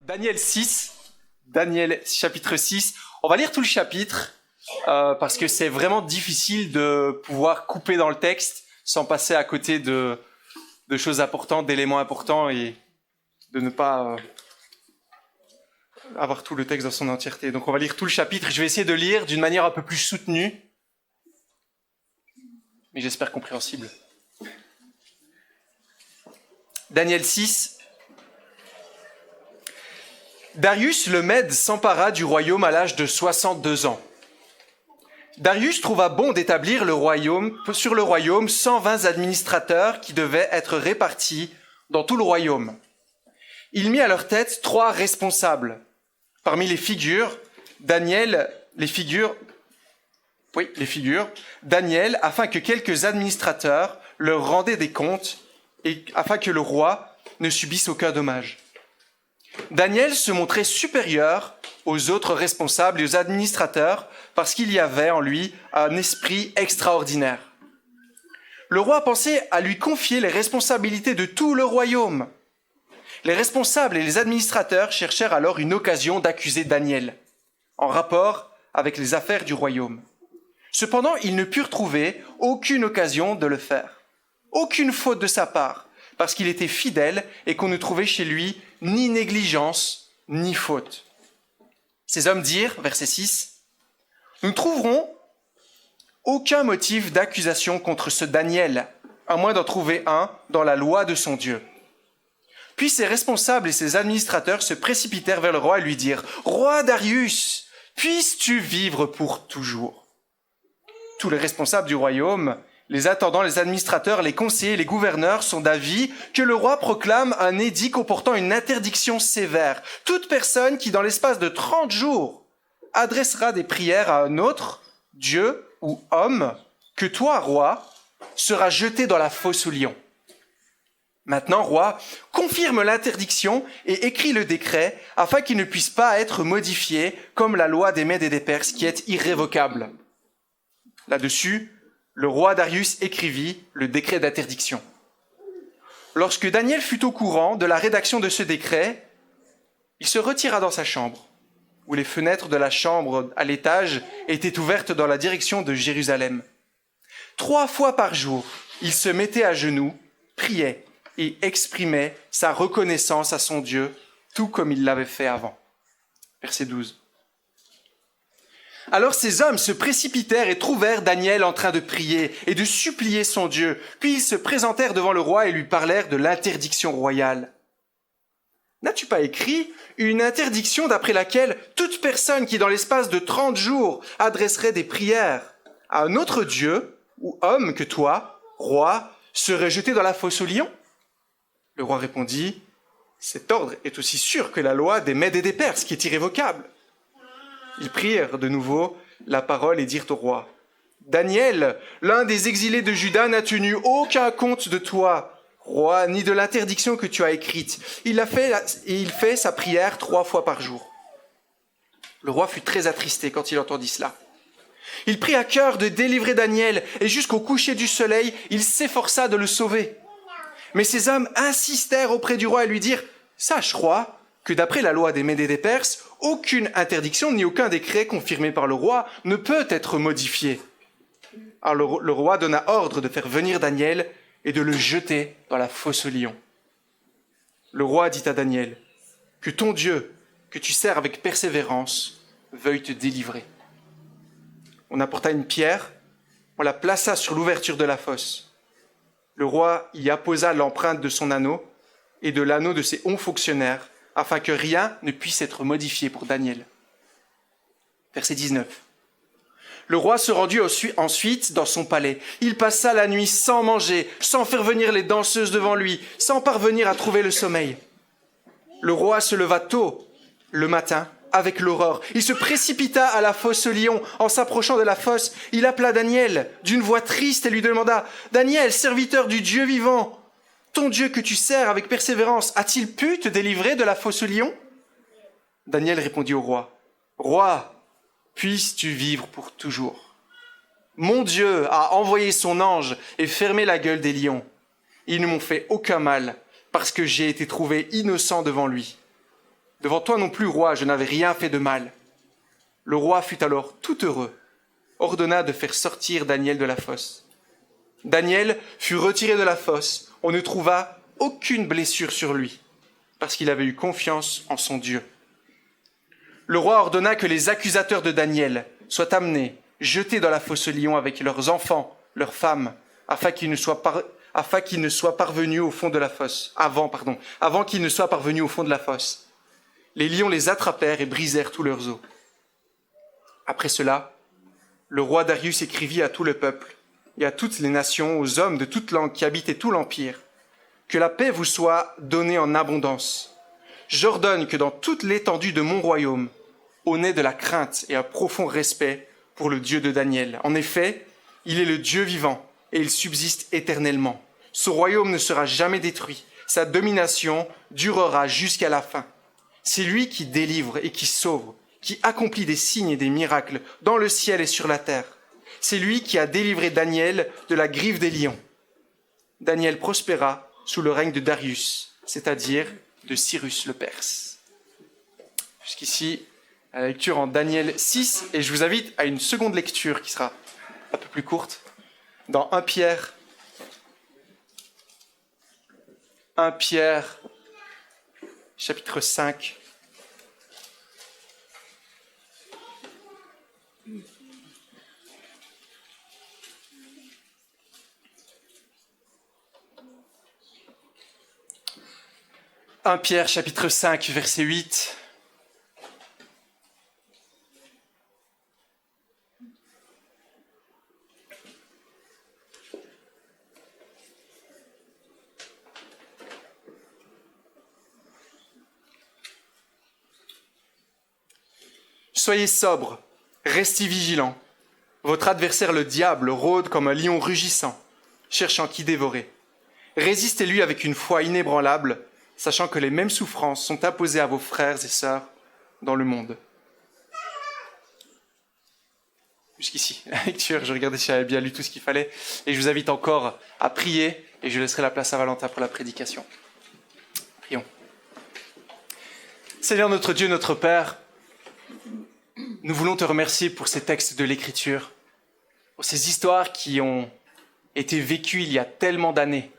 Daniel 6, Daniel chapitre 6. On va lire tout le chapitre parce que c'est vraiment difficile de pouvoir couper dans le texte sans passer à côté de choses importantes, d'éléments importants et de ne pas avoir tout le texte dans son entièreté. Donc on va lire tout le chapitre. Je vais essayer de lire d'une manière un peu plus soutenue, mais j'espère compréhensible. Daniel 6. Darius le Mède s'empara du royaume à l'âge de 62 ans. Darius trouva bon d'établir sur le royaume 120 administrateurs qui devaient être répartis dans tout le royaume. Il mit à leur tête 3 responsables. Parmi les figures, Daniel, afin que quelques administrateurs leur rendaient des comptes et afin que le roi ne subisse aucun dommage. Daniel se montrait supérieur aux autres responsables et aux administrateurs parce qu'il y avait en lui un esprit extraordinaire. Le roi pensait à lui confier les responsabilités de tout le royaume. Les responsables et les administrateurs cherchèrent alors une occasion d'accuser Daniel en rapport avec les affaires du royaume. Cependant, ils ne purent trouver aucune occasion de le faire, aucune faute de sa part, parce qu'il était fidèle et qu'on ne trouvait chez lui ni négligence, ni faute. Ces hommes dirent, verset 6, « Nous ne trouverons aucun motif d'accusation contre ce Daniel, à moins d'en trouver un dans la loi de son Dieu. » Puis ses responsables et ses administrateurs se précipitèrent vers le roi et lui dirent, « Roi Darius, puisses-tu vivre pour toujours ?» Tous les responsables du royaume, les intendants, les administrateurs, les conseillers, les gouverneurs sont d'avis que le roi proclame un édit comportant une interdiction sévère. Toute personne qui, dans l'espace de 30 jours, adressera des prières à un autre, Dieu ou homme, que toi, roi, sera jeté dans la fosse aux lions. Maintenant, roi, confirme l'interdiction et écris le décret afin qu'il ne puisse pas être modifié comme la loi des Mèdes et des Perses qui est irrévocable. Là-dessus, le roi Darius écrivit le décret d'interdiction. Lorsque Daniel fut au courant de la rédaction de ce décret, il se retira dans sa chambre, où les fenêtres de la chambre à l'étage étaient ouvertes dans la direction de Jérusalem. 3 fois par jour, il se mettait à genoux, priait et exprimait sa reconnaissance à son Dieu, tout comme il l'avait fait avant. Verset 12. Alors ces hommes se précipitèrent et trouvèrent Daniel en train de prier et de supplier son Dieu. Puis ils se présentèrent devant le roi et lui parlèrent de l'interdiction royale. « N'as-tu pas écrit une interdiction d'après laquelle toute personne qui dans l'espace de 30 jours adresserait des prières à un autre Dieu ou homme que toi, roi, serait jetée dans la fosse aux lions ?» Le roi répondit, « Cet ordre est aussi sûr que la loi des Mèdes et des Perses qui est irrévocable. » Ils prirent de nouveau la parole et dirent au roi, « Daniel, l'un des exilés de Juda, n'a tenu aucun compte de toi, roi, ni de l'interdiction que tu as écrite. Il fait sa prière 3 fois par jour. » Le roi fut très attristé quand il entendit cela. Il prit à cœur de délivrer Daniel, et jusqu'au coucher du soleil, il s'efforça de le sauver. Mais ces hommes insistèrent auprès du roi et lui dirent, « Sache, roi, que d'après la loi des Mèdes et des Perses, aucune interdiction ni aucun décret confirmé par le roi ne peut être modifié. » Alors le roi donna ordre de faire venir Daniel et de le jeter dans la fosse aux lions. Le roi dit à Daniel, « Que ton Dieu, que tu sers avec persévérance, veuille te délivrer. » On apporta une pierre, on la plaça sur l'ouverture de la fosse. Le roi y apposa l'empreinte de son anneau et de l'anneau de ses 11 fonctionnaires, afin que rien ne puisse être modifié pour Daniel. Verset 19. Le roi se rendit ensuite dans son palais. Il passa la nuit sans manger, sans faire venir les danseuses devant lui, sans parvenir à trouver le sommeil. Le roi se leva tôt le matin, avec l'aurore. Il se précipita à la fosse aux lions. En s'approchant de la fosse, il appela Daniel d'une voix triste et lui demanda, « Daniel, serviteur du Dieu vivant, ton Dieu que tu sers avec persévérance, a-t-il pu te délivrer de la fosse aux lions ?» Daniel répondit au roi, « Roi, puisses-tu vivre pour toujours. Mon Dieu a envoyé son ange et fermé la gueule des lions. Ils ne m'ont fait aucun mal parce que j'ai été trouvé innocent devant lui. Devant toi non plus, roi, je n'avais rien fait de mal. » Le roi fut alors tout heureux, ordonna de faire sortir Daniel de la fosse. Daniel fut retiré de la fosse. On ne trouva aucune blessure sur lui, parce qu'il avait eu confiance en son Dieu. Le roi ordonna que les accusateurs de Daniel soient amenés, jetés dans la fosse lion avec leurs enfants, leurs femmes, afin qu'ils ne soient parvenus au fond de la fosse, avant qu'ils ne soient parvenus au fond de la fosse. Les lions les attrapèrent et brisèrent tous leurs os. Après cela, le roi Darius écrivit à tout le peuple et à toutes les nations, aux hommes de toute langue qui habitaient tout l'empire, que la paix vous soit donnée en abondance. J'ordonne que dans toute l'étendue de mon royaume, on ait de la crainte et un profond respect pour le Dieu de Daniel. En effet, il est le Dieu vivant et il subsiste éternellement. Son royaume ne sera jamais détruit. Sa domination durera jusqu'à la fin. C'est lui qui délivre et qui sauve, qui accomplit des signes et des miracles dans le ciel et sur la terre. C'est lui qui a délivré Daniel de la griffe des lions. Daniel prospéra sous le règne de Darius, c'est-à-dire de Cyrus le Perse. Jusqu'ici, la lecture en Daniel 6, et je vous invite à une seconde lecture qui sera un peu plus courte, dans 1 Pierre, chapitre 5. « 1 Pierre, chapitre 5, verset 8. Soyez sobres, restez vigilants. Votre adversaire le diable rôde comme un lion rugissant, cherchant qui dévorer. Résistez-lui avec une foi inébranlable, sachant que les mêmes souffrances sont imposées à vos frères et sœurs dans le monde. » Jusqu'ici, la lecture, je regardais si j'avais bien lu tout ce qu'il fallait, et je vous invite encore à prier, et je laisserai la place à Valentin pour la prédication. Prions. Seigneur notre Dieu, notre Père, nous voulons te remercier pour ces textes de l'Écriture, pour ces histoires qui ont été vécues il y a tellement d'années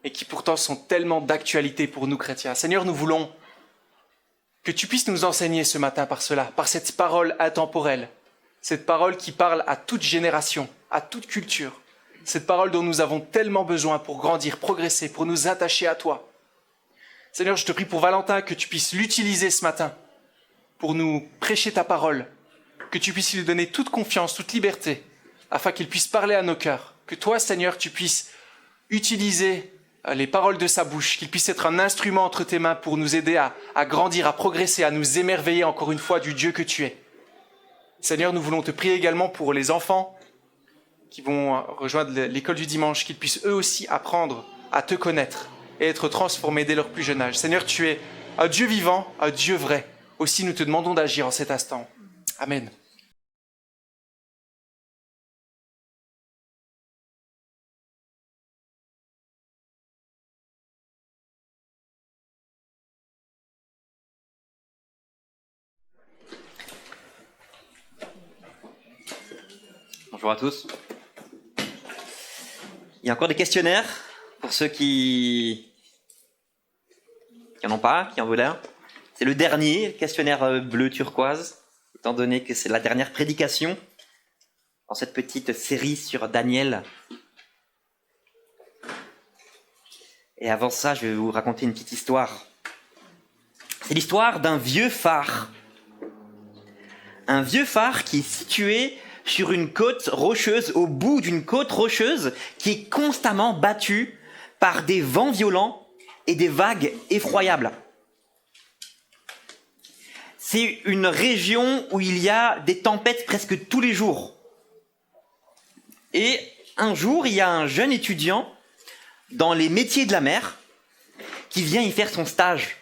et qui pourtant sont tellement d'actualité pour nous chrétiens. Seigneur, nous voulons que tu puisses nous enseigner ce matin par cela, par cette parole intemporelle, cette parole qui parle à toute génération, à toute culture, cette parole dont nous avons tellement besoin pour grandir, progresser, pour nous attacher à toi. Seigneur, je te prie pour Valentin que tu puisses l'utiliser ce matin pour nous prêcher ta parole, que tu puisses lui donner toute confiance, toute liberté, afin qu'il puisse parler à nos cœurs. Que toi, Seigneur, tu puisses utiliser les paroles de sa bouche, qu'il puisse être un instrument entre tes mains pour nous aider à grandir, à progresser, à nous émerveiller encore une fois du Dieu que tu es. Seigneur, nous voulons te prier également pour les enfants qui vont rejoindre l'école du dimanche, qu'ils puissent eux aussi apprendre à te connaître et être transformés dès leur plus jeune âge. Seigneur, tu es un Dieu vivant, un Dieu vrai. Aussi, nous te demandons d'agir en cet instant. Amen. Bonjour à tous. Il y a encore des questionnaires pour ceux qui n'en ont pas, qui en veulent un. C'est le dernier questionnaire bleu turquoise, étant donné que c'est la dernière prédication dans cette petite série sur Daniel. Et avant ça, je vais vous raconter une petite histoire. C'est l'histoire d'un vieux phare. Un vieux phare qui est situé sur une côte rocheuse, au bout d'une côte rocheuse qui est constamment battue par des vents violents et des vagues effroyables. C'est une région où il y a des tempêtes presque tous les jours. Et un jour, il y a un jeune étudiant dans les métiers de la mer qui vient y faire son stage.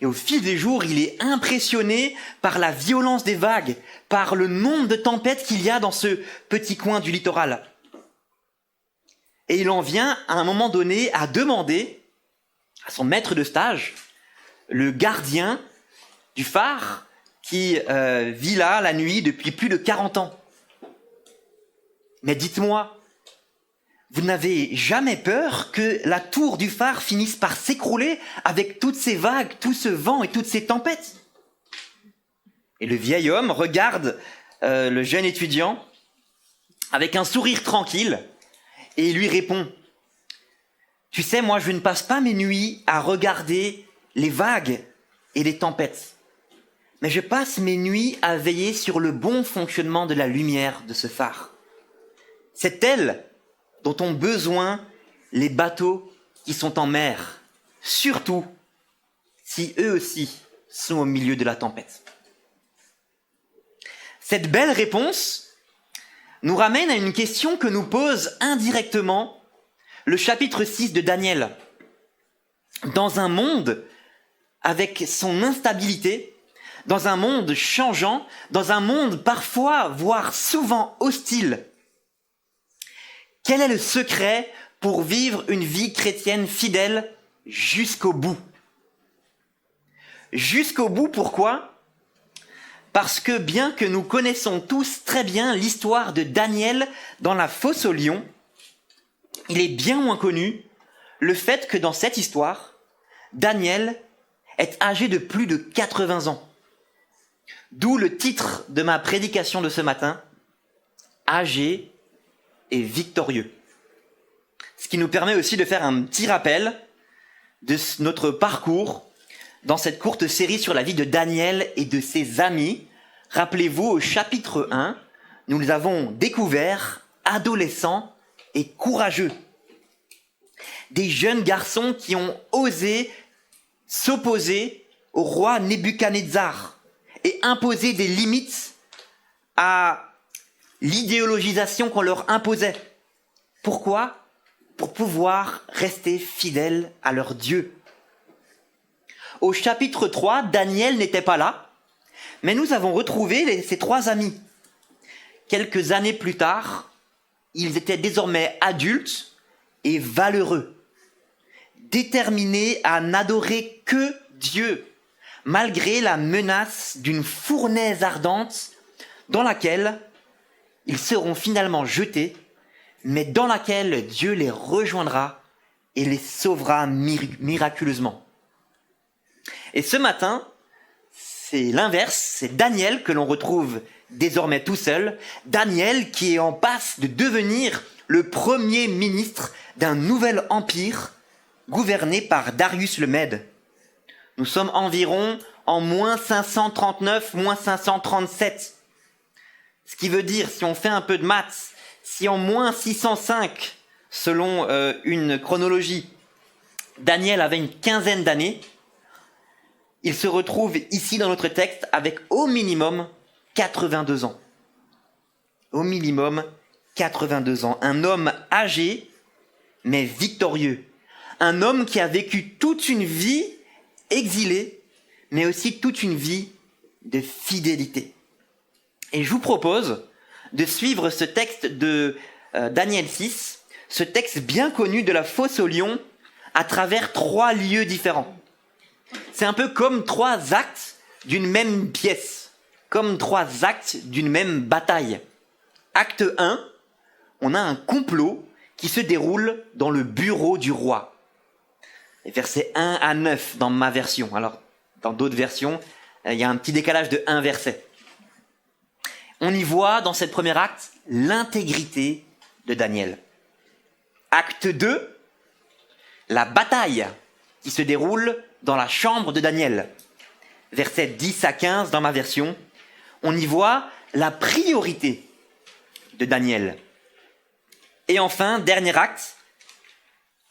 Et au fil des jours, il est impressionné par la violence des vagues, par le nombre de tempêtes qu'il y a dans ce petit coin du littoral. Et il en vient à un moment donné à demander à son maître de stage le gardien du phare qui vit là la nuit depuis plus de 40 ans. Mais dites-moi, vous n'avez jamais peur que la tour du phare finisse par s'écrouler avec toutes ces vagues, tout ce vent et toutes ces tempêtes? Et le vieil homme regarde le jeune étudiant avec un sourire tranquille et il lui répond: tu sais, moi je ne passe pas mes nuits à regarder les vagues et les tempêtes, mais je passe mes nuits à veiller sur le bon fonctionnement de la lumière de ce phare. C'est elle dont ont besoin les bateaux qui sont en mer, surtout si eux aussi sont au milieu de la tempête. Cette belle réponse nous ramène à une question que nous pose indirectement le chapitre 6 de Daniel. Dans un monde avec son instabilité, dans un monde changeant, dans un monde parfois, voire souvent hostile, quel est le secret pour vivre une vie chrétienne fidèle jusqu'au bout? Jusqu'au bout, pourquoi? Parce que bien que nous connaissons tous très bien l'histoire de Daniel dans la fosse aux lions, il est bien moins connu le fait que dans cette histoire, Daniel est âgé de plus de 80 ans. D'où le titre de ma prédication de ce matin, âgé et victorieux. Ce qui nous permet aussi de faire un petit rappel de notre parcours dans cette courte série sur la vie de Daniel et de ses amis. Rappelez-vous, au chapitre 1, nous les avons découverts adolescents et courageux. Des jeunes garçons qui ont osé s'opposer au roi Nebuchadnezzar et imposer des limites à l'idéologisation qu'on leur imposait. Pourquoi? Pour pouvoir rester fidèles à leur Dieu. Au chapitre 3, Daniel n'était pas là, mais nous avons retrouvé ses trois amis. Quelques années plus tard, ils étaient désormais adultes et valeureux, déterminés à n'adorer que Dieu, malgré la menace d'une fournaise ardente dans laquelle ils seront finalement jetés, mais dans laquelle Dieu les rejoindra et les sauvera miraculeusement. Et ce matin, c'est l'inverse, c'est Daniel que l'on retrouve désormais tout seul, Daniel qui est en passe de devenir le premier ministre d'un nouvel empire gouverné par Darius le Mède. Nous sommes environ en moins 539, moins 537. Ce qui veut dire, si on fait un peu de maths, si en moins 605, selon une chronologie, Daniel avait une quinzaine d'années, il se retrouve ici dans notre texte avec au minimum 82 ans. Au minimum 82 ans. Un homme âgé, mais victorieux. Un homme qui a vécu toute une vie exilé, mais aussi toute une vie de fidélité. Et je vous propose de suivre ce texte de Daniel 6, ce texte bien connu de la fosse aux lions, à travers 3 lieux différents. C'est un peu comme 3 actes d'une même pièce, comme 3 actes d'une même bataille. Acte 1, on a un complot qui se déroule dans le bureau du roi. Les versets 1 à 9 dans ma version. Alors, dans d'autres versions, il y a un petit décalage de 1 verset. On y voit dans cette premier acte l'intégrité de Daniel. Acte 2, la bataille qui se déroule dans la chambre de Daniel. Versets 10 à 15 dans ma version. On y voit la priorité de Daniel. Et enfin, dernier acte,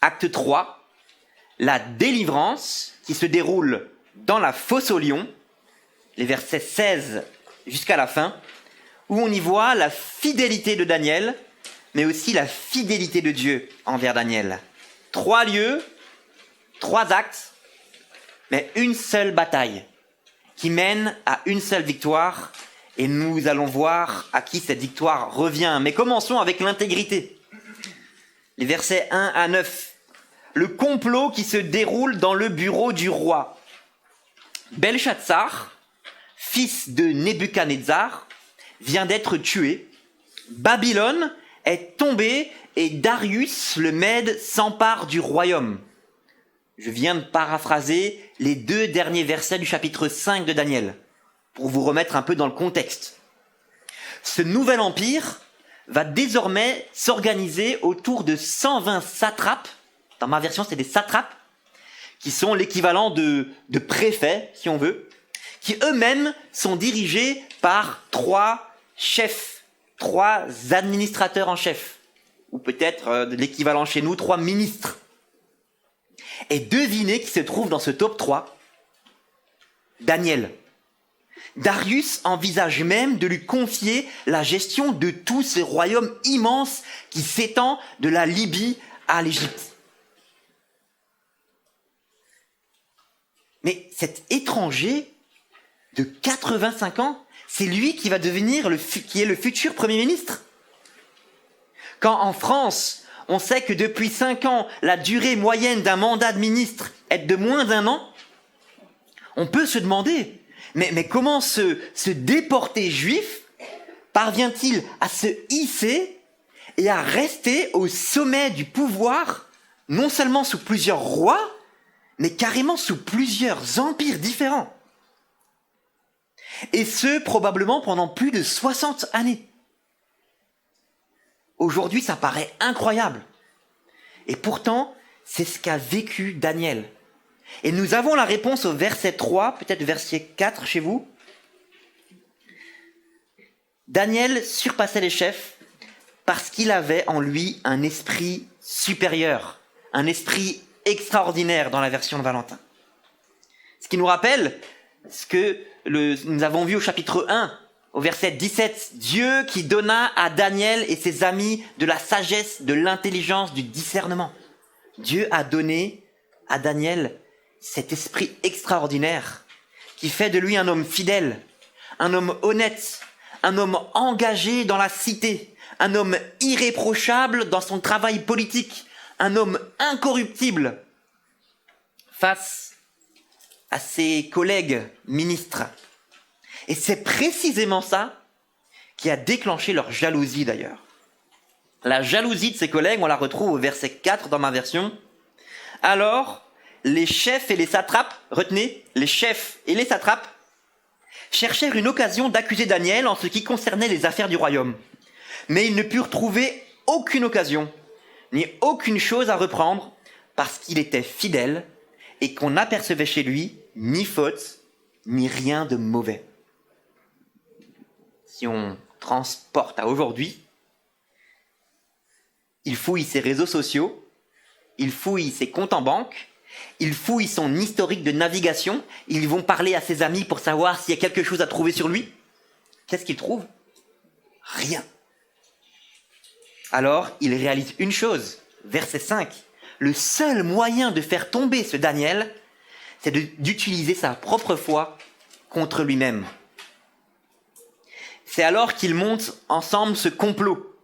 acte 3, la délivrance qui se déroule dans la fosse aux lions, les versets 16 jusqu'à la fin, où on y voit la fidélité de Daniel, mais aussi la fidélité de Dieu envers Daniel. 3 lieux, 3 actes, mais une seule bataille qui mène à une seule victoire, et nous allons voir à qui cette victoire revient. Mais commençons avec l'intégrité. Les versets 1 à 9. Le complot qui se déroule dans le bureau du roi. Belshazzar, fils de Nebuchadnezzar, vient d'être tué. Babylone est tombée et Darius le Mède s'empare du royaume. Je viens de paraphraser les 2 derniers versets du chapitre 5 de Daniel, pour vous remettre un peu dans le contexte. Ce nouvel empire va désormais s'organiser autour de 120 satrapes. Dans ma version, c'est des satrapes, qui sont l'équivalent de préfets, si on veut, qui eux-mêmes sont dirigés par 3 chefs, 3 administrateurs en chef, ou peut-être l'équivalent chez nous, 3 ministres. Et devinez qui se trouve dans ce top 3 ? Daniel. Darius envisage même de lui confier la gestion de tout ce royaume immense qui s'étend de la Libye à l'Égypte. Mais cet étranger de 85 ans, c'est lui qui va devenir qui est le futur Premier ministre. Quand en France, on sait que depuis 5 ans, la durée moyenne d'un mandat de ministre est de moins d'1 an, on peut se demander, mais comment ce déporté juif parvient-il à se hisser et à rester au sommet du pouvoir, non seulement sous plusieurs rois, mais carrément sous plusieurs empires différents. Et ce, probablement pendant plus de 60 années. Aujourd'hui, ça paraît incroyable. Et pourtant, c'est ce qu'a vécu Daniel. Et nous avons la réponse au verset 3, peut-être verset 4 chez vous. Daniel surpassait les chefs parce qu'il avait en lui un esprit supérieur, un esprit extraordinaire dans la version de Valentin. Ce qui nous rappelle ce que nous avons vu au chapitre 1, au verset 17, Dieu qui donna à Daniel et ses amis de la sagesse, de l'intelligence, du discernement. Dieu a donné à Daniel cet esprit extraordinaire qui fait de lui un homme fidèle, un homme honnête, un homme engagé dans la cité, un homme irréprochable dans son travail politique, un homme incorruptible face à ses collègues ministres. Et c'est précisément ça qui a déclenché leur jalousie d'ailleurs. La jalousie de ses collègues, on la retrouve au verset 4 dans ma version. Alors, les chefs et les satrapes, retenez, les chefs et les satrapes, cherchèrent une occasion d'accuser Daniel en ce qui concernait les affaires du royaume. Mais ils ne purent trouver aucune occasion, ni aucune chose à reprendre, parce qu'il était fidèle et qu'on n'apercevait chez lui ni faute, ni rien de mauvais. Si on transporte à aujourd'hui, il fouille ses réseaux sociaux, il fouille ses comptes en banque, il fouille son historique de navigation, ils vont parler à ses amis pour savoir s'il y a quelque chose à trouver sur lui. Qu'est-ce qu'ils trouvent ? Rien. Alors, il réalise une chose, verset 5. Le seul moyen de faire tomber ce Daniel, c'est d'utiliser sa propre foi contre lui-même. C'est alors qu'ils montent ensemble ce complot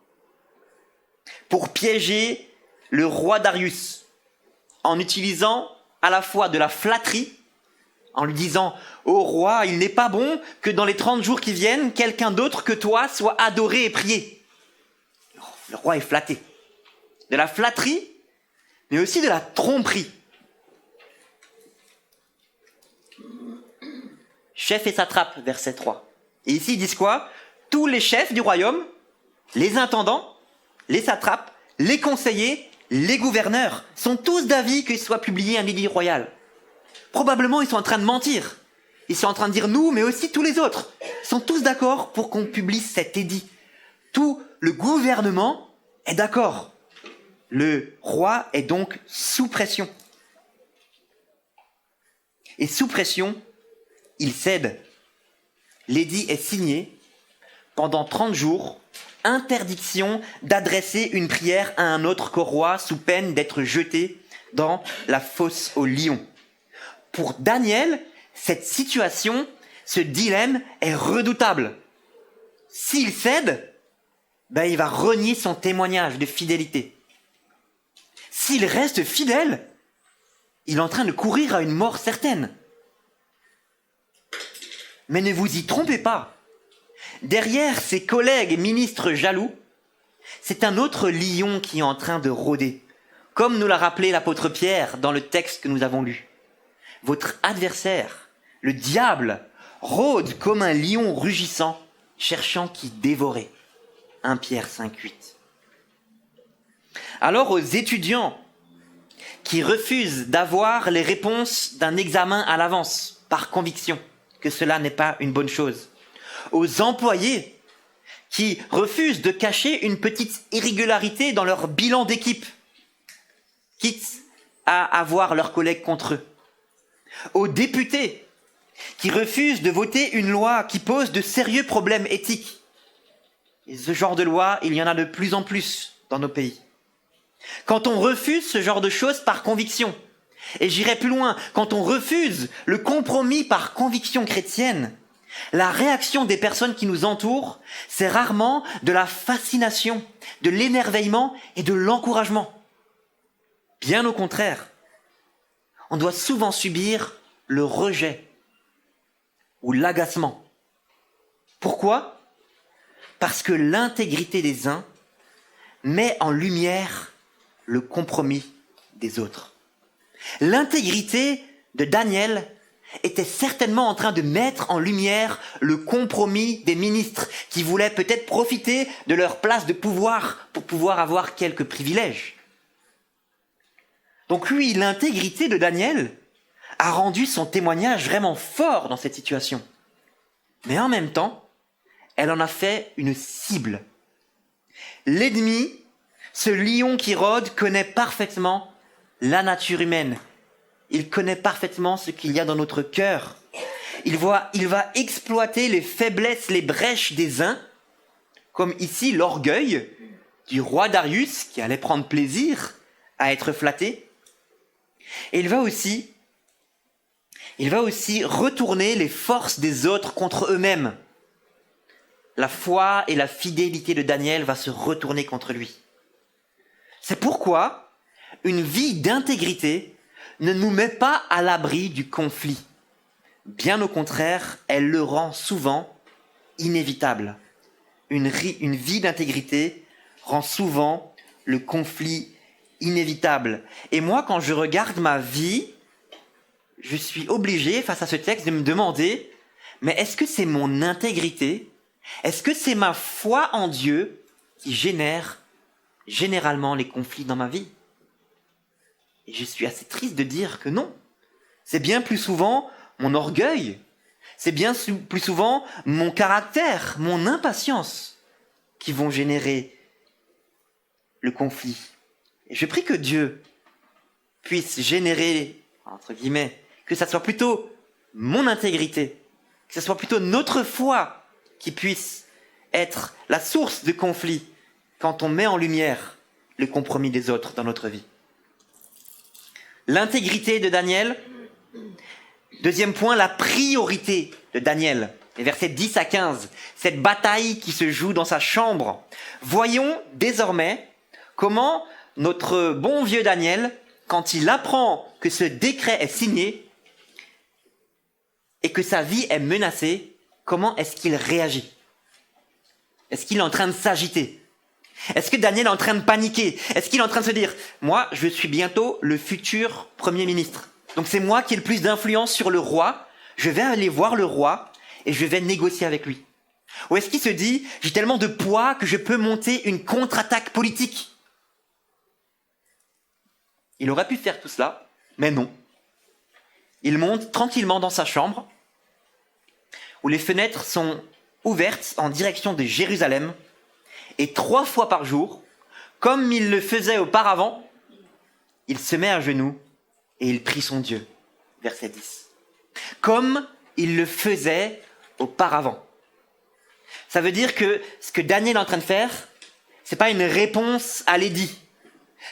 pour piéger le roi Darius en utilisant à la fois de la flatterie, en lui disant « Ô roi, il n'est pas bon que dans les 30 jours qui viennent, quelqu'un d'autre que toi soit adoré et prié. » Le roi est flatté. De la flatterie, mais aussi de la tromperie. Chef et satrape, verset 3. Et ici, ils disent quoi ? Tous les chefs du royaume, les intendants, les satrapes, les conseillers, les gouverneurs, sont tous d'avis qu'il soit publié un édit royal. Probablement, ils sont en train de mentir. Ils sont en train de dire nous, mais aussi tous les autres. Ils sont tous d'accord pour qu'on publie cet édit. Tout le gouvernement est d'accord. Le roi est donc sous pression. Et sous pression, il cède. L'édit est signé. Pendant 30 jours, interdiction d'adresser une prière à un autre qu'au roi sous peine d'être jeté dans la fosse aux lions. Pour Daniel, cette situation, ce dilemme est redoutable. S'il cède, il va renier son témoignage de fidélité. S'il reste fidèle, il est en train de courir à une mort certaine. Mais ne vous y trompez pas. Derrière ces collègues ministres jaloux, c'est un autre lion qui est en train de rôder, comme nous l'a rappelé l'apôtre Pierre dans le texte que nous avons lu. Votre adversaire, le diable, rôde comme un lion rugissant, cherchant qui dévorer. 1 Pierre 5,8. Alors aux étudiants qui refusent d'avoir les réponses d'un examen à l'avance, par conviction que cela n'est pas une bonne chose, aux employés qui refusent de cacher une petite irrégularité dans leur bilan d'équipe, quitte à avoir leurs collègues contre eux, aux députés qui refusent de voter une loi qui pose de sérieux problèmes éthiques. Et ce genre de loi, il y en a de plus en plus dans nos pays. Quand on refuse ce genre de choses par conviction, et j'irai plus loin, quand on refuse le compromis par conviction chrétienne, la réaction des personnes qui nous entourent, c'est rarement de la fascination, de l'émerveillement et de l'encouragement. Bien au contraire, on doit souvent subir le rejet ou l'agacement. Pourquoi ? Parce que l'intégrité des uns met en lumière le compromis des autres. L'intégrité de Daniel était certainement en train de mettre en lumière le compromis des ministres qui voulaient peut-être profiter de leur place de pouvoir pour pouvoir avoir quelques privilèges. Donc lui, l'intégrité de Daniel a rendu son témoignage vraiment fort dans cette situation. Mais en même temps, elle en a fait une cible. L'ennemi, ce lion qui rôde, connaît parfaitement la nature humaine. Il connaît parfaitement ce qu'il y a dans notre cœur. Il va exploiter les faiblesses, les brèches des uns, comme ici l'orgueil du roi Darius qui allait prendre plaisir à être flatté. Et il va aussi retourner les forces des autres contre eux-mêmes. La foi et la fidélité de Daniel va se retourner contre lui. C'est pourquoi une vie d'intégrité ne nous met pas à l'abri du conflit. Bien au contraire, elle le rend souvent inévitable. Une vie d'intégrité rend souvent le conflit inévitable. Et moi, quand je regarde ma vie, je suis obligé, face à ce texte, de me demander, mais est-ce que c'est mon intégrité ? Est-ce que c'est ma foi en Dieu qui génère généralement les conflits dans ma vie ? Et je suis assez triste de dire que non. C'est bien plus souvent mon orgueil, c'est bien plus souvent mon caractère, mon impatience qui vont générer le conflit. Et je prie que Dieu puisse générer, entre guillemets, que ça soit plutôt mon intégrité, que ça soit plutôt notre foi qui puisse être la source de conflit quand on met en lumière le compromis des autres dans notre vie. L'intégrité de Daniel. Deuxième point, la priorité de Daniel. Les versets 10 à 15. Cette bataille qui se joue dans sa chambre. Voyons désormais comment notre bon vieux Daniel, quand il apprend que ce décret est signé et que sa vie est menacée, comment est-ce qu'il réagit ? Est-ce qu'il est en train de s'agiter ? Est-ce que Daniel est en train de paniquer ? Est-ce qu'il est en train de se dire « Moi, je suis bientôt le futur Premier ministre. Donc c'est moi qui ai le plus d'influence sur le roi. Je vais aller voir le roi et je vais négocier avec lui. » Ou est-ce qu'il se dit « J'ai tellement de poids que je peux monter une contre-attaque politique. » Il aurait pu faire tout cela, mais non. Il monte tranquillement dans sa chambre, où les fenêtres sont ouvertes en direction de Jérusalem, et 3 fois par jour, comme il le faisait auparavant, il se met à genoux et il prie son Dieu. Verset 10. Comme il le faisait auparavant. Ça veut dire que ce que Daniel est en train de faire, c'est pas une réponse à l'édit.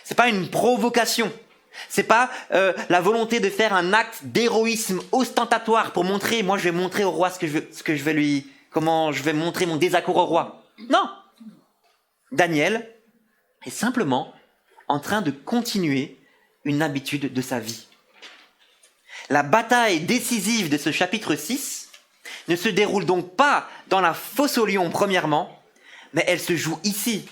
C'est pas une provocation. C'est pas la volonté de faire un acte d'héroïsme ostentatoire pour montrer, moi je vais montrer au roi comment je vais montrer mon désaccord au roi. Non. Daniel est simplement en train de continuer une habitude de sa vie. La bataille décisive de ce chapitre 6, ne se déroule donc pas dans la fosse aux lions premièrement, mais elle se joue ici,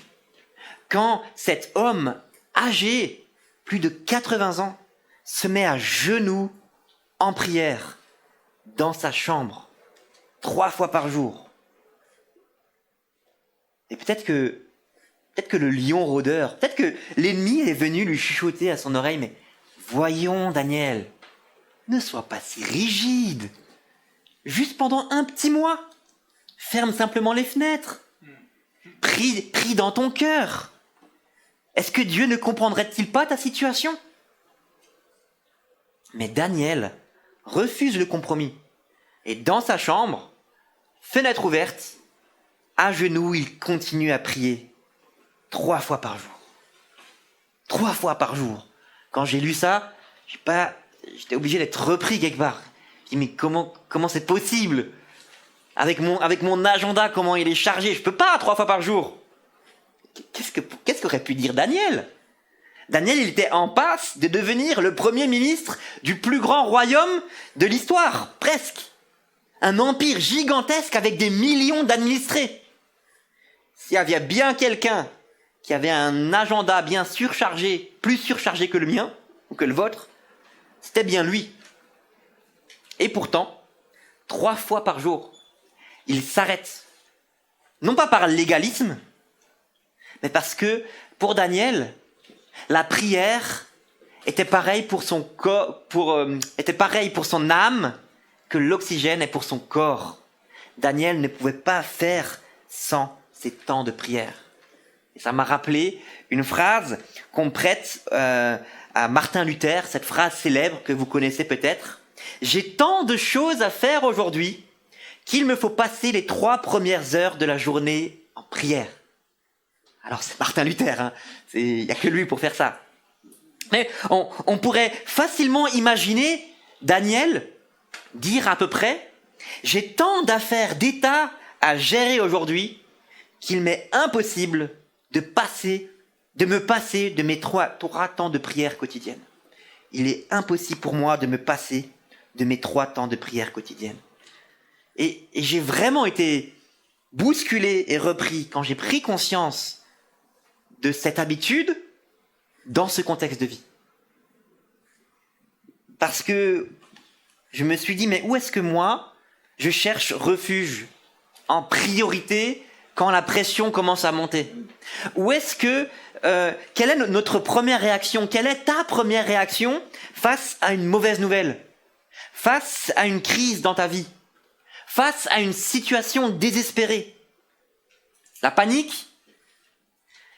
quand cet homme âgé, plus de 80 ans, se met à genoux en prière dans sa chambre, 3 fois par jour. Et peut-être que le lion rôdeur, peut-être que l'ennemi est venu lui chuchoter à son oreille, mais voyons Daniel, ne sois pas si rigide. Juste pendant un petit mois, ferme simplement les fenêtres. Prie dans ton cœur. Est-ce que Dieu ne comprendrait-il pas ta situation ? Mais Daniel refuse le compromis. Et dans sa chambre, fenêtre ouverte, à genoux, il continue à prier 3 fois par jour. 3 fois par jour. Quand j'ai lu ça, j'étais obligé d'être repris quelque part. Je dis, mais comment c'est possible ? Avec mon agenda, comment il est chargé ? Je peux pas 3 fois par jour. Qu'est-ce qu'aurait pu dire Daniel ? Daniel, il était en passe de devenir le premier ministre du plus grand royaume de l'histoire, presque. Un empire gigantesque avec des millions d'administrés. S'il y avait bien quelqu'un qui avait un agenda bien surchargé, plus surchargé que le mien, ou que le vôtre, c'était bien lui. Et pourtant, 3 fois par jour, il s'arrête. Non pas par légalisme, mais parce que, pour Daniel, la prière était pareille pour son âme que l'oxygène est pour son corps. Daniel ne pouvait pas faire sans ces temps de prière. Et ça m'a rappelé une phrase qu'on prête à Martin Luther, cette phrase célèbre que vous connaissez peut-être. « J'ai tant de choses à faire aujourd'hui qu'il me faut passer les 3 premières heures de la journée en prière. » Alors c'est Martin Luther, hein. Il n'y a que lui pour faire ça. Mais on pourrait facilement imaginer Daniel dire à peu près « J'ai tant d'affaires d'État à gérer aujourd'hui qu'il m'est impossible de me passer de mes 3 temps de prière quotidienne. Il est impossible pour moi de me passer de mes 3 temps de prière quotidienne. » Et j'ai vraiment été bousculé et repris quand j'ai pris conscience de cette habitude dans ce contexte de vie. Parce que je me suis dit, mais où est-ce que moi, je cherche refuge en priorité quand la pression commence à monter ? Où est-ce que, quelle est notre première réaction ? Quelle est ta première réaction face à une mauvaise nouvelle ? Face à une crise dans ta vie ? Face à une situation désespérée ? La panique ?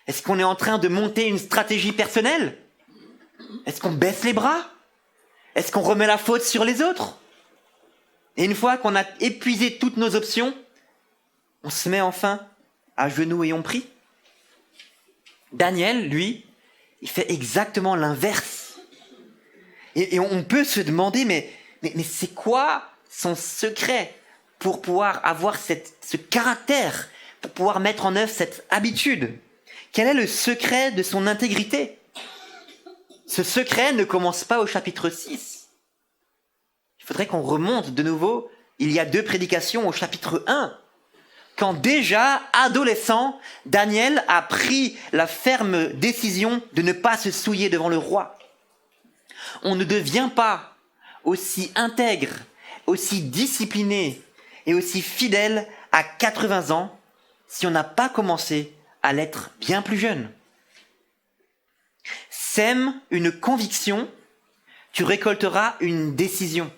Est-ce qu'on est en train de monter une stratégie personnelle ? Est-ce qu'on baisse les bras ? Est-ce qu'on remet la faute sur les autres ? Et une fois qu'on a épuisé toutes nos options, on se met enfin à genoux et on prie. Daniel, lui, il fait exactement l'inverse. Et on peut se demander, mais c'est quoi son secret pour pouvoir avoir ce caractère, pour pouvoir mettre en œuvre cette habitude ? Quel est le secret de son intégrité ? Ce secret ne commence pas au chapitre 6. Il faudrait qu'on remonte de nouveau, il y a 2 prédications au chapitre 1. Quand déjà, adolescent, Daniel a pris la ferme décision de ne pas se souiller devant le roi. On ne devient pas aussi intègre, aussi discipliné et aussi fidèle à 80 ans si on n'a pas commencé à l'être bien plus jeune. Sème une conviction, tu récolteras une décision.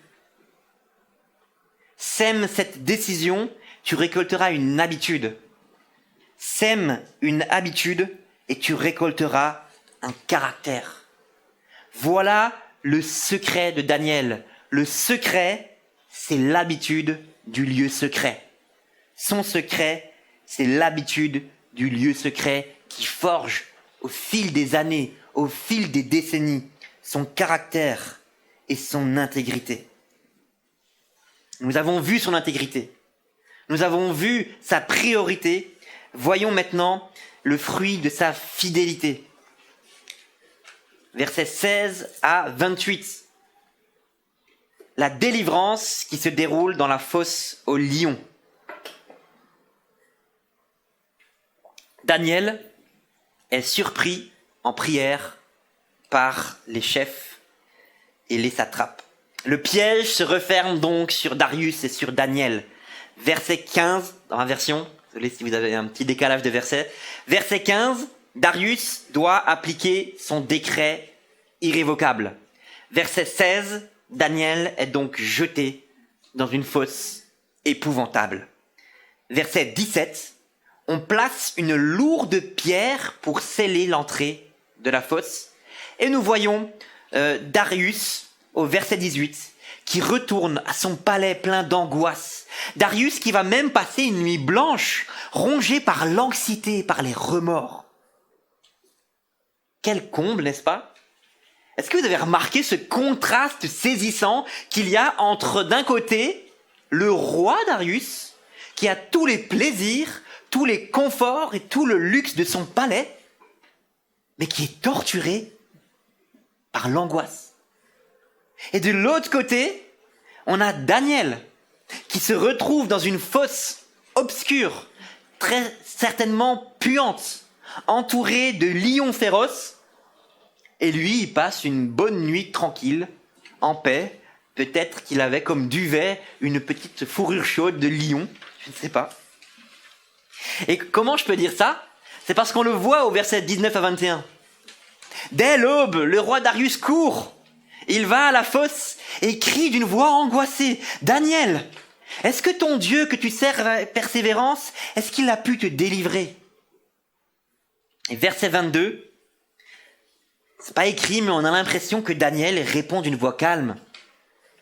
Sème cette décision, tu récolteras une habitude. Sème une habitude et tu récolteras un caractère. Voilà le secret de Daniel. Le secret, c'est l'habitude du lieu secret. Son secret, c'est l'habitude du lieu secret qui forge au fil des années, au fil des décennies, son caractère et son intégrité. Nous avons vu son intégrité. Nous avons vu sa priorité. Voyons maintenant le fruit de sa fidélité. Versets 16 à 28. la délivrance qui se déroule dans la fosse aux lions. Daniel est surpris en prière par les chefs et les satrapes. Le piège se referme donc sur Darius et sur Daniel. Verset 15, dans la version, désolé si vous avez un petit décalage de versets. Verset 15, Darius doit appliquer son décret irrévocable. Verset 16, Daniel est donc jeté dans une fosse épouvantable. Verset 17, on place une lourde pierre pour sceller l'entrée de la fosse. Et nous voyons Darius, au verset 18, qui retourne à son palais plein d'angoisse. Darius qui va même passer une nuit blanche, rongé par l'anxiété, par les remords. Quel comble, n'est-ce pas? Est-ce que vous avez remarqué ce contraste saisissant qu'il y a entre, d'un côté, le roi Darius, qui a tous les plaisirs, tous les conforts et tout le luxe de son palais, mais qui est torturé par l'angoisse. Et de l'autre côté, on a Daniel, qui se retrouve dans une fosse obscure, très certainement puante, entouré de lions féroces, et lui, il passe une bonne nuit tranquille, en paix. Peut-être qu'il avait comme duvet une petite fourrure chaude de lion, je ne sais pas. Et comment je peux dire ça? C'est parce qu'on le voit au verset 19 à 21. Dès l'aube, le roi Darius court. Il va à la fosse et crie d'une voix angoissée. « Daniel, est-ce que ton Dieu que tu sers avec persévérance, est-ce qu'il a pu te délivrer ?» Et verset 22, c'est pas écrit, mais on a l'impression que Daniel répond d'une voix calme.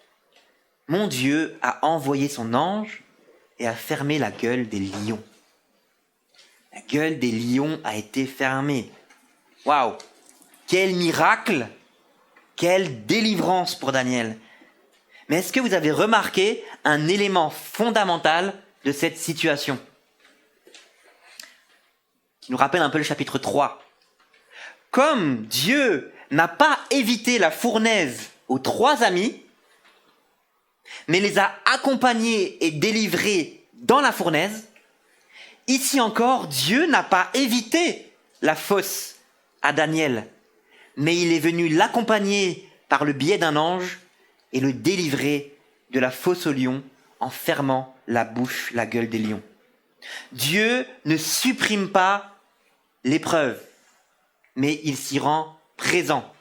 « Mon Dieu a envoyé son ange et a fermé la gueule des lions. » La gueule des lions a été fermée. Waouh! Quel miracle! Quelle délivrance pour Daniel! Mais est-ce que vous avez remarqué un élément fondamental de cette situation? Qui nous rappelle un peu le chapitre 3. Comme Dieu n'a pas évité la fournaise aux 3 amis, mais les a accompagnés et délivrés dans la fournaise, ici encore, Dieu n'a pas évité la fosse à Daniel, mais il est venu l'accompagner par le biais d'un ange et le délivrer de la fosse aux lions en fermant la bouche, la gueule des lions. Dieu ne supprime pas l'épreuve, mais il s'y rend présent.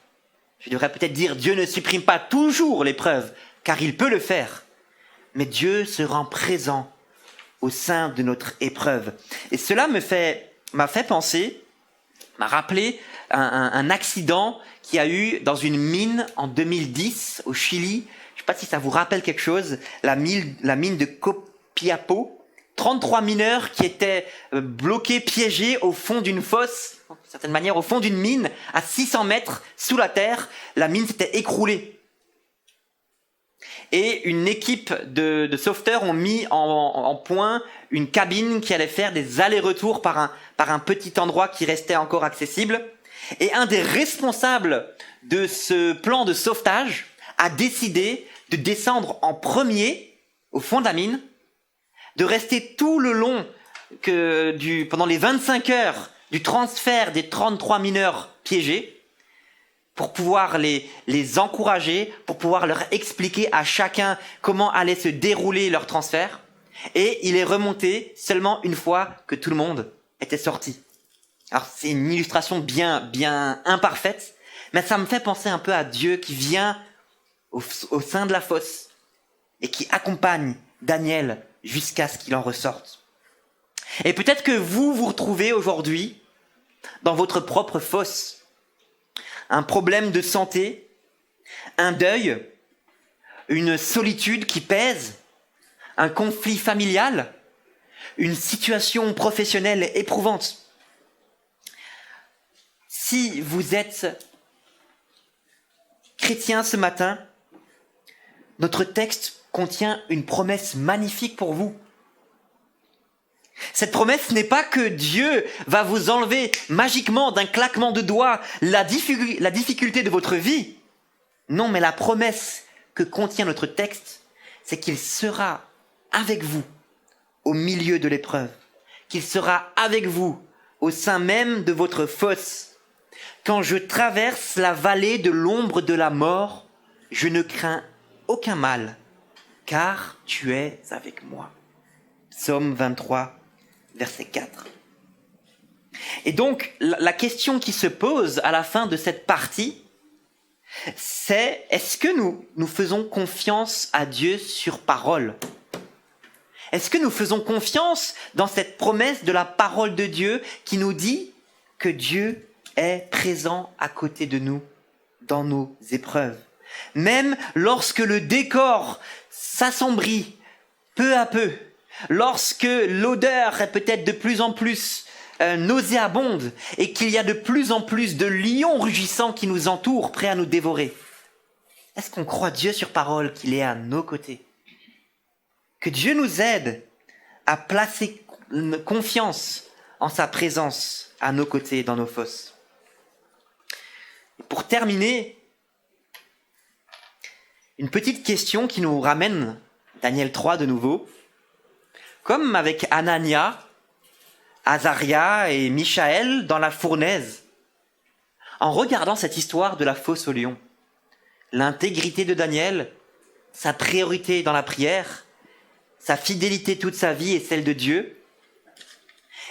Je devrais peut-être dire Dieu ne supprime pas toujours l'épreuve, car il peut le faire, mais Dieu se rend présent au sein de notre épreuve. Et cela m'a rappelé un accident qu'il y a eu dans une mine en 2010 au Chili. Je ne sais pas si ça vous rappelle quelque chose, la mine de Copiapó. 33 mineurs qui étaient bloqués, piégés au fond d'une fosse, d'une certaine manière au fond d'une mine, à 600 mètres sous la terre. La mine s'était écroulée. Et une équipe de sauveteurs ont mis en point une cabine qui allait faire des allers-retours par un petit endroit qui restait encore accessible. Et un des responsables de ce plan de sauvetage a décidé de descendre en premier au fond de la mine, de rester tout le long pendant les 25 heures du transfert des 33 mineurs piégés, pour pouvoir les encourager, pour pouvoir leur expliquer à chacun comment allait se dérouler leur transfert. Et il est remonté seulement une fois que tout le monde était sorti. Alors c'est une illustration bien imparfaite, mais ça me fait penser un peu à Dieu qui vient au sein de la fosse et qui accompagne Daniel jusqu'à ce qu'il en ressorte. Et peut-être que vous retrouvez aujourd'hui dans votre propre fosse. Un problème de santé, un deuil, une solitude qui pèse, un conflit familial, une situation professionnelle éprouvante. Si vous êtes chrétien ce matin, notre texte contient une promesse magnifique pour vous. Cette promesse n'est pas que Dieu va vous enlever magiquement d'un claquement de doigts la difficulté de votre vie. Non, mais la promesse que contient notre texte, c'est qu'il sera avec vous au milieu de l'épreuve, qu'il sera avec vous au sein même de votre fosse. Quand je traverse la vallée de l'ombre de la mort, je ne crains aucun mal, car tu es avec moi. Psaume 23, verset 4. Et donc, la question qui se pose à la fin de cette partie, c'est est-ce que nous faisons confiance à Dieu sur parole ? Est-ce que nous faisons confiance dans cette promesse de la parole de Dieu qui nous dit que Dieu est présent à côté de nous dans nos épreuves ? Même lorsque le décor s'assombrit peu à peu, lorsque l'odeur est peut-être de plus en plus nauséabonde et qu'il y a de plus en plus de lions rugissants qui nous entourent, prêts à nous dévorer. Est-ce qu'on croit Dieu sur parole qu'il est à nos côtés ? Que Dieu nous aide à placer confiance en sa présence à nos côtés dans nos fosses. Et pour terminer, une petite question qui nous ramène Daniel 3 de nouveau. Comme avec Anania, Azaria et Michaël dans la fournaise, en regardant cette histoire de la fosse aux lions, l'intégrité de Daniel, sa priorité dans la prière, sa fidélité toute sa vie et celle de Dieu,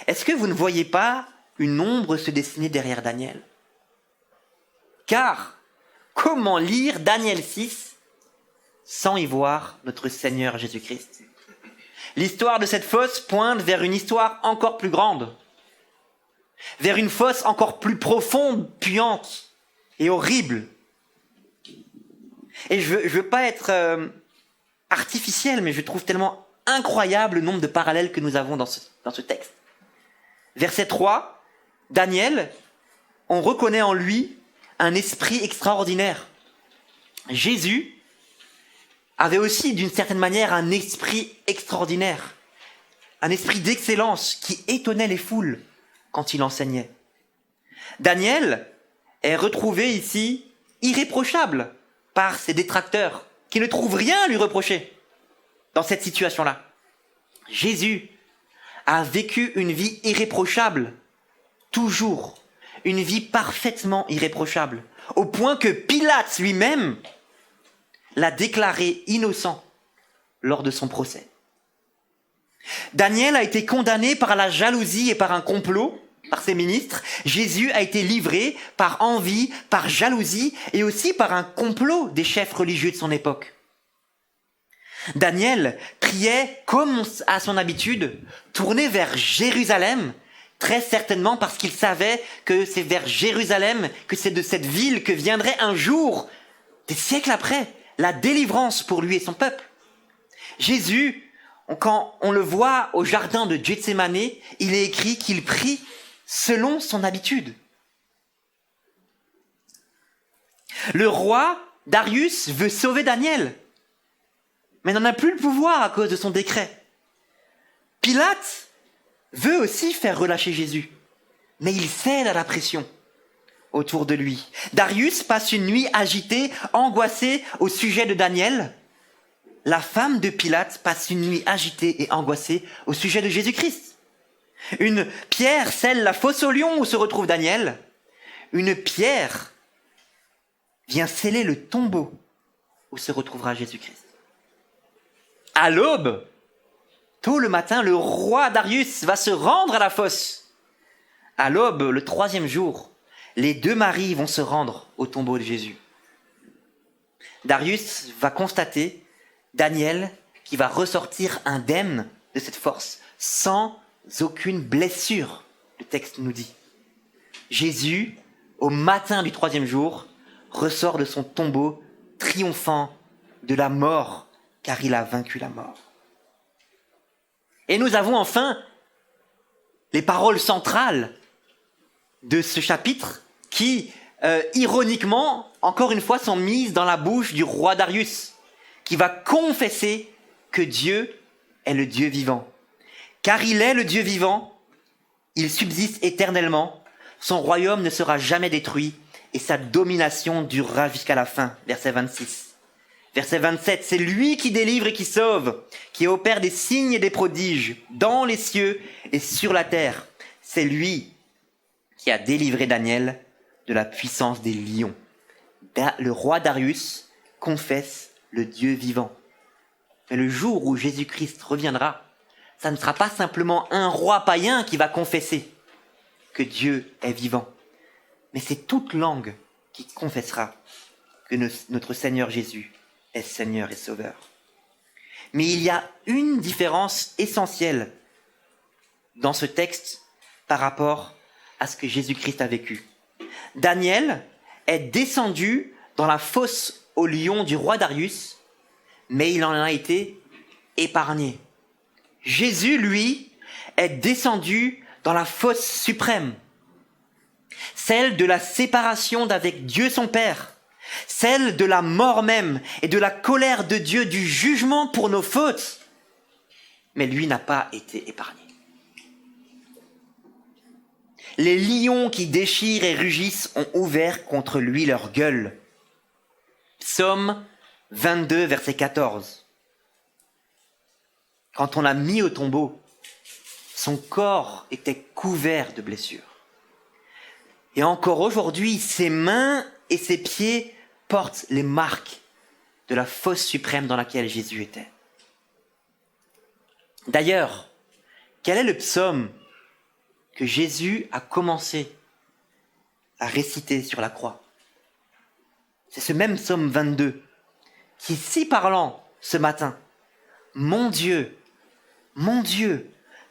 est-ce que vous ne voyez pas une ombre se dessiner derrière Daniel ? Car, comment lire Daniel 6 sans y voir notre Seigneur Jésus-Christ ? L'histoire de cette fosse pointe vers une histoire encore plus grande, vers une fosse encore plus profonde, puante et horrible. Et je veux pas être artificiel, mais je trouve tellement incroyable le nombre de parallèles que nous avons dans ce texte. Verset 3, Daniel, on reconnaît en lui un esprit extraordinaire. Jésus avait aussi, d'une certaine manière, un esprit extraordinaire, un esprit d'excellence qui étonnait les foules quand il enseignait. Daniel est retrouvé ici irréprochable par ses détracteurs, qui ne trouvent rien à lui reprocher dans cette situation-là. Jésus a vécu une vie irréprochable, toujours, une vie parfaitement irréprochable, au point que Pilate lui-même l'a déclaré innocent lors de son procès. Daniel a été condamné par la jalousie et par un complot, par ses ministres. Jésus a été livré par envie, par jalousie et aussi par un complot des chefs religieux de son époque. Daniel priait comme à son habitude, tourné vers Jérusalem, très certainement parce qu'il savait que c'est vers Jérusalem, que c'est de cette ville que viendrait un jour, des siècles après, la délivrance pour lui et son peuple. Jésus, quand on le voit au jardin de Gethsémane, il est écrit qu'il prie selon son habitude. Le roi Darius veut sauver Daniel, mais n'en a plus le pouvoir à cause de son décret. Pilate veut aussi faire relâcher Jésus, mais il cède à la pression autour de lui. Darius passe une nuit agitée, angoissée au sujet de Daniel. La femme de Pilate passe une nuit agitée et angoissée au sujet de Jésus-Christ. Une pierre scelle la fosse aux lions où se retrouve Daniel. Une pierre vient sceller le tombeau où se retrouvera Jésus-Christ. À l'aube, tôt le matin, le roi Darius va se rendre à la fosse. À l'aube, le 3e jour, les 2 maris vont se rendre au tombeau de Jésus. Darius va constater Daniel qui va ressortir indemne de cette force, sans aucune blessure, le texte nous dit. Jésus, au matin du 3e jour, ressort de son tombeau triomphant de la mort, car il a vaincu la mort. Et nous avons enfin les paroles centrales de ce chapitre qui, ironiquement, encore une fois, sont mises dans la bouche du roi Darius, qui va confesser que Dieu est le Dieu vivant. Car il est le Dieu vivant, il subsiste éternellement, son royaume ne sera jamais détruit et sa domination durera jusqu'à la fin. Verset 26. Verset 27, c'est lui qui délivre et qui sauve, qui opère des signes et des prodiges dans les cieux et sur la terre. C'est lui qui a délivré Daniel de la puissance des lions. Le roi Darius confesse le Dieu vivant. Mais le jour où Jésus-Christ reviendra, ça ne sera pas simplement un roi païen qui va confesser que Dieu est vivant, mais c'est toute langue qui confessera que notre Seigneur Jésus est Seigneur et Sauveur. Mais il y a une différence essentielle dans ce texte par rapport à ce que Jésus-Christ a vécu. Daniel est descendu dans la fosse aux lions du roi Darius, mais il en a été épargné. Jésus, lui, est descendu dans la fosse suprême, celle de la séparation d'avec Dieu son Père, celle de la mort même et de la colère de Dieu, du jugement pour nos fautes. Mais lui n'a pas été épargné. Les lions qui déchirent et rugissent ont ouvert contre lui leur gueule. Psaume 22, verset 14. Quand on l'a mis au tombeau, son corps était couvert de blessures. Et encore aujourd'hui, ses mains et ses pieds portent les marques de la fosse suprême dans laquelle Jésus était. D'ailleurs, quel est le psaume que Jésus a commencé à réciter sur la croix? C'est ce même psaume 22 qui est si parlant ce matin. Mon Dieu,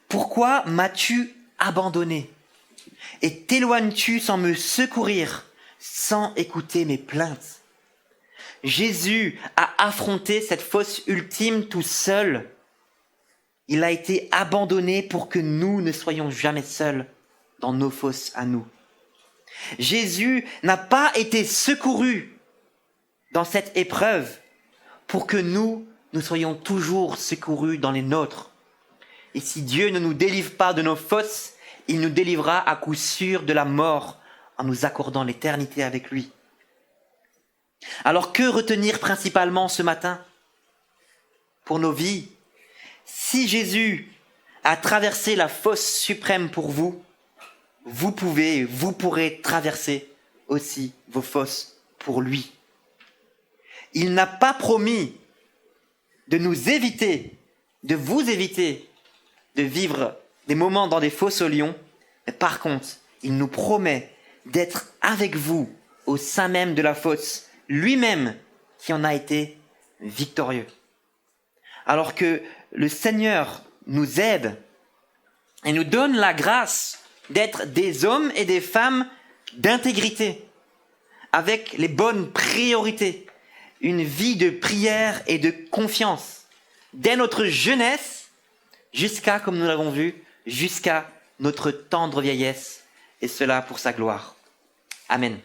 pourquoi m'as-tu abandonné? Et t'éloignes-tu sans me secourir, sans écouter mes plaintes? Jésus a affronté cette fosse ultime tout seul. Il a été abandonné pour que nous ne soyons jamais seuls dans nos fosses à nous. Jésus n'a pas été secouru dans cette épreuve pour que nous soyons toujours secourus dans les nôtres. Et si Dieu ne nous délivre pas de nos fosses, il nous délivrera à coup sûr de la mort en nous accordant l'éternité avec lui. Alors que retenir principalement ce matin pour nos vies? Si Jésus a traversé la fosse suprême pour vous, vous pourrez traverser aussi vos fosses pour lui. Il n'a pas promis de vous éviter de vivre des moments dans des fosses aux lions, mais par contre, il nous promet d'être avec vous au sein même de la fosse, lui-même qui en a été victorieux. Alors que le Seigneur nous aide et nous donne la grâce d'être des hommes et des femmes d'intégrité, avec les bonnes priorités, une vie de prière et de confiance, dès notre jeunesse jusqu'à, comme nous l'avons vu, jusqu'à notre tendre vieillesse, et cela pour sa gloire. Amen.